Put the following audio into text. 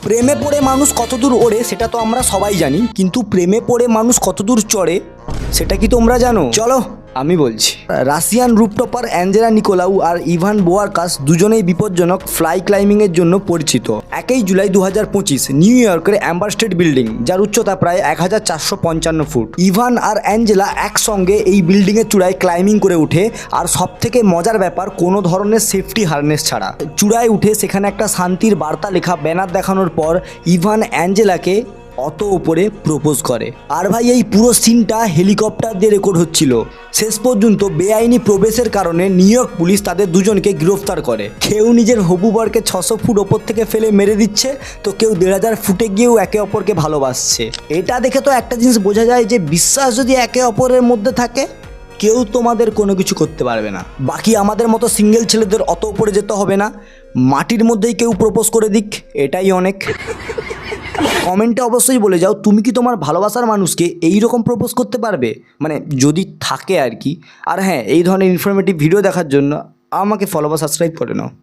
প্রেমে পড়ে মানুষ কতদূর ওড়ে সেটা তো আমরা সবাই জানি, কিন্তু প্রেমে পড়ে মানুষ কতদূর চড়ে সেটা কি তোমরা জানো? চলো আমি বলছি। রাশিয়ান রুপটপার অ্যাঞ্জেলা নিকোলাউ আর ইভান বোয়ারকাস দুজনেই বিপজ্জনক ফ্লাই ক্লাইম্বিংয়ের জন্য পরিচিত। 1 জুলাই 2025 নিউ ইয়র্কের অ্যাম্বার স্টেট বিল্ডিং, যার উচ্চতা প্রায় 1455 ফুট। ইভান আর অ্যাঞ্জেলা একসঙ্গে এই বিল্ডিংয়ের চূড়ায় ক্লাইম্বিং করে উঠে, আর সব থেকে মজার ব্যাপার কোনো ধরনের সেফটি হারনেস ছাড়া। চূড়ায় উঠে সেখানে একটা শান্তির বার্তা লেখা ব্যানার দেখানোর পর ইভান অ্যাঞ্জেলাকে অত উপরে প্রপোজ করে। আর ভাই এই পুরো সিনটা হেলিকপ্টার দিয়ে রেকর্ড হচ্ছিল। শেষ পর্যন্ত বেআইনি প্রবেশের কারণে নিউ ইয়র্ক পুলিশ তাদের দুজনকে গ্রেফতার করে। কেউ নিজের হবু বরকে 600 ফুট ওপর থেকে ফেলে মেরে দিচ্ছে, তো কেউ 1500 ফুটে গিয়েও একে অপরকে ভালোবাসছে। এটা দেখে তো একটা জিনিস বোঝা যায় যে বিশ্বাস যদি একে অপরের মধ্যে থাকে, কেউ তোমাদের কোনো কিছু করতে পারবে না। বাকি আমাদের মতো সিঙ্গেল ছেলেদের অত উপরে যেতে হবে না, মাটির মধ্যেই কেউ প্রপোজ করে দিক, এটাই অনেক। কমেন্টে অবশ্যই বলে যাও, তুমি কি তোমার ভালোবাসার মানুষকে এই রকম প্রপোজ করতে পারবে, মানে যদি থাকে আর কি। আর হ্যাঁ, এই ধরনের ইনফরমেটিভ ভিডিও দেখার জন্য আমাকে ফলো বা সাবস্ক্রাইব করে নাও।